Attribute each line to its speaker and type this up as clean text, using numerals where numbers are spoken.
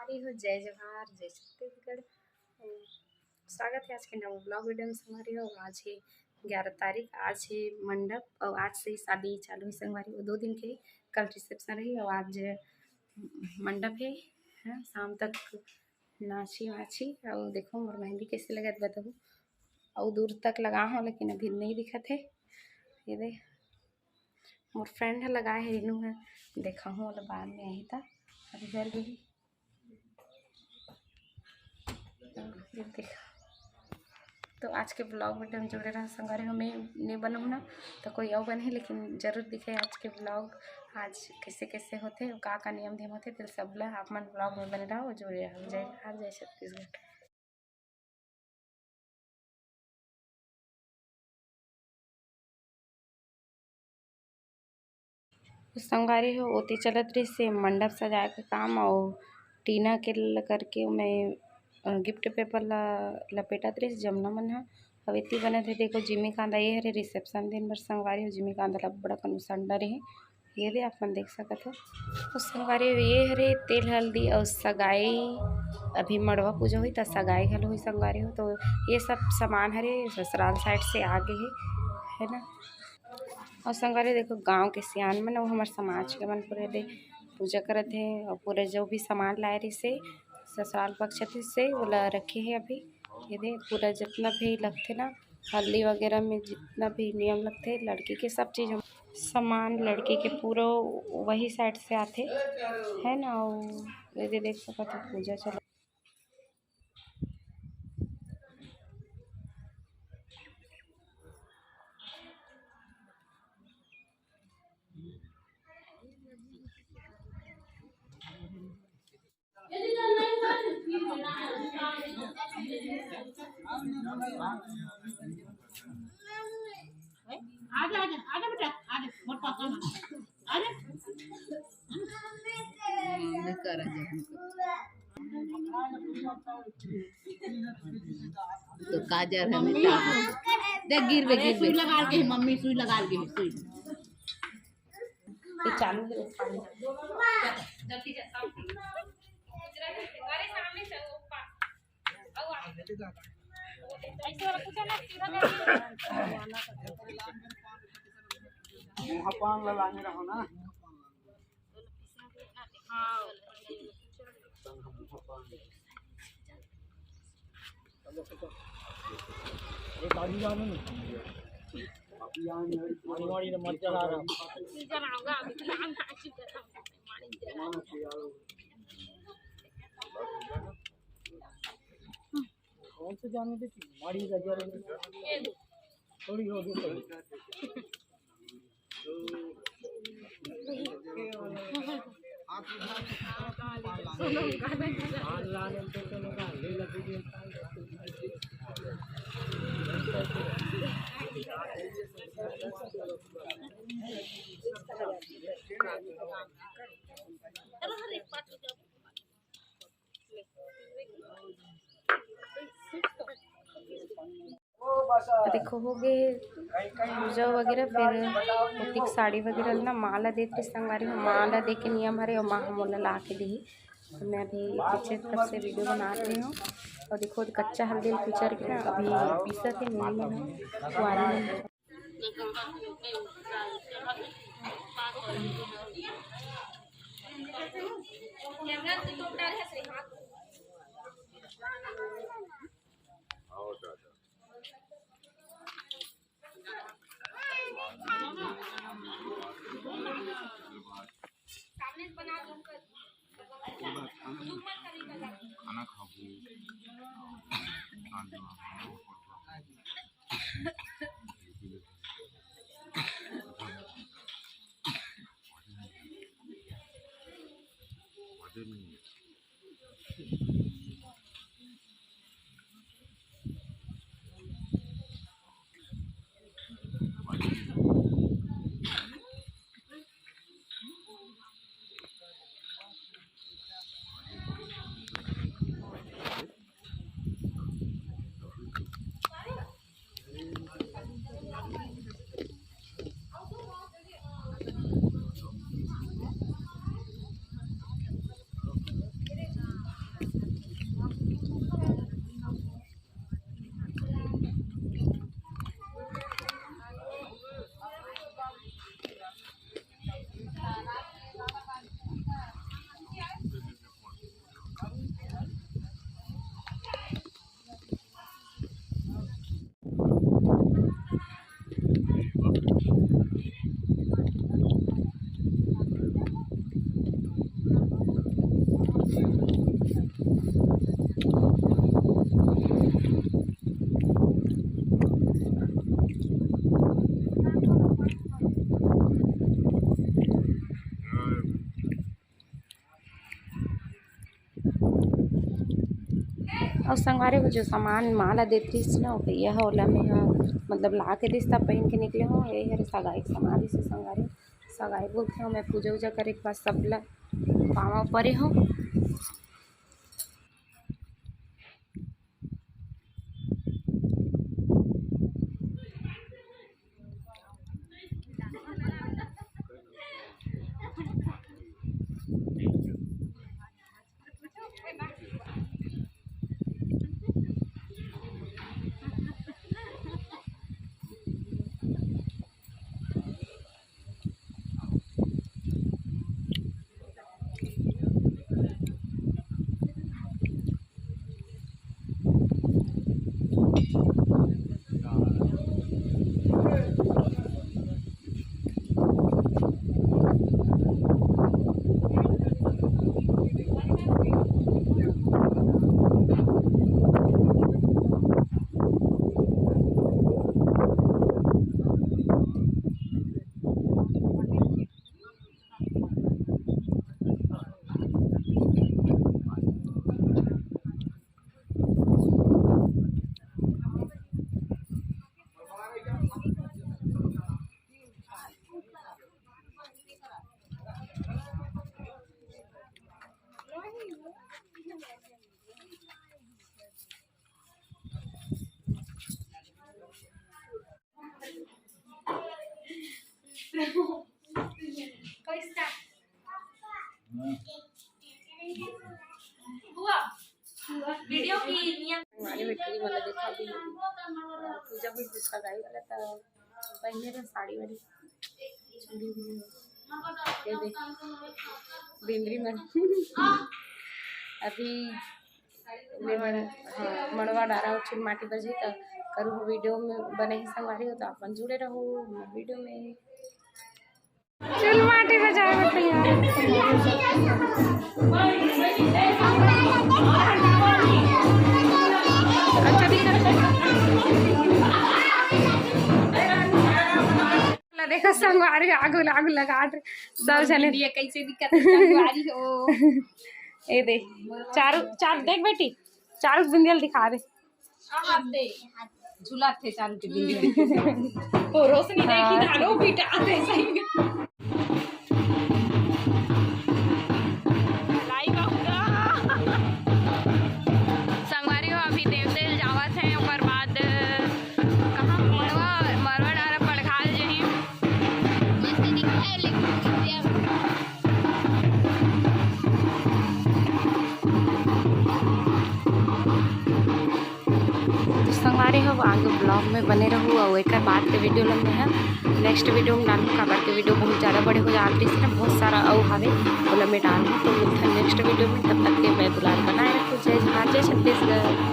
Speaker 1: संगवारी हो, जय जोहार, जय छत्तीसगढ़। स्वागत है आज के नए ब्लॉग वीडियो में संगवारी हो। आज है 11 तारीख, आज है मंडप और आज से शादी चालू है संगवारी हो। 2 दिन के कल रिसेप्शन रही और आज मंडप है। शाम तक नाची वाची और देखो मोर मेहंदी कैसे लगा बताओ। और दूर तक लगा हूँ लेकिन अभी नहीं दिखा थे। ये दे मोर फ्रेंड है लगाए है, रिनू है, देखा हूँ वाला बाद में आई था अभी घर गई। देखा तो आज के ब्लॉग में जुड़े रहा संगवारी हो। मैं नहीं बनूँ ना तो कोई और बने, लेकिन जरूर दिखे आज के ब्लॉग। आज कैसे कैसे होते और का नियम ध्यम होते तो सब ला आप मन ब्लॉग में बने रहो, जुड़े रहो। जय हर जय छत्तीसगढ़। संगवारी हो ओती चलत रही से मंडप सजाए का काम और टीना के करके मैं गिफ्ट पेपर ला लपेटत रही जमुना मन हा। अब इतनी बने थे देखो जिमी कांदा ये हरे रिसेप्शन दिन भर संगवारी हो। जिमी कांदा ला बड़ा कनु संडा रहे, ये दे आप मन देख सकत हो। तो संगवारी हो ये हरे तेल हल्दी और सगाई, अभी मड़वा पूजा हुई तो सगाई घल हुई संगवारी हो। तो ये सब सामान हरे ससुराल साइड से आगे है ना। और संगवारी देखो गांव के सियान मन और हमारे समाज के मन पूरे दे पूजा करत है और पूरे जो भी सामान लाए रही से ससुराल पक्ष से वो ला रखे हैं अभी। ये दे पूरा जितना भी लगते ना हल्दी वगैरह में जितना भी नियम लगते लड़की के सब चीज़ सामान लड़की के पूरा वही साइड से आते है ना। और ये देख सकते हो पूजा चल आजा आजा आजा बेटा आजा मोर पापा आजा कर तो काजर है बेटा देख गिर बे सुई लगा के मम्मी सुई लगा के सुई ये चालू है पानी जल्दी जाता हूं अरे सामने से ऊपर आओ ऐसे वाला पूछा ना सीधा मुंह पान लगाने रहो ना। हां ये गाड़ी जाने नहीं अभी आने मत चला रहा चलाऊंगा अभी हम नाची कौन से जाने दे माड़ी गजर थोड़ी हो गई देखो हो गए पूजा वगैरह। फिर उतिक साड़ी वगैरह ना माला देते संगवारी हो। माला दे के नियम हरे और माँ मोला ला के दी। तो मैं अभी पीछे तरफ से वीडियो बना रही हूँ। और देखो कच्चा हल्दी कुचर के ना अभी पीसा थे मेरी में कुआरी में खाना खाबू और संगवारी को जो सामान माला देती रही ना भैया ओला में मतलब ला के रिश्ता पहन के निकले हो यही हरे सगाई के सामान से संगवारी सगाई बोलते हो मैं पूजा वूजा करे के बाद सब ला पावा परे हो। वीडियो की हमारे बेटी वाला देखा भी पूजा भी सगाई वाला था पहले तो साड़ी वाली चूड़ी भी ये देख बिंद्री मन अभी मड़वा डारा चुन माटी बजी तो करूँ वीडियो में बने ही संगवारी हो तो अपन जुड़े रहो वीडियो में चुन माटी बजाए देखो संगवारी आगू आगू लगा सब जने कैसे दिक्कत संगवारी हो ये दे चारू चार देख बेटी चारू बिंदियल दिखा दे झूला थे चारू के बिंदियल तो रोशनी देखी धारो बेटा आते सही संगवारी हो अभी देवतेल जावत है ओकर बाद कहां मरवा डारा पड़खाल जही जैसे दिखाए लेकिन संगवारी हो आगे ब्लॉग में बने रहूँ और एक बाद के वीडियो लंबे हैं नेक्स्ट वीडियो में डालूँ काबर के वीडियो बहुत ज़्यादा बड़े हो जाते हैं ना बहुत सारा और हवे वो लंबे डालूँ तो मिलता है नेक्स्ट वीडियो में तब तक के मैं दुलार बनाए रखूँ जय जय छत्तीसगढ़।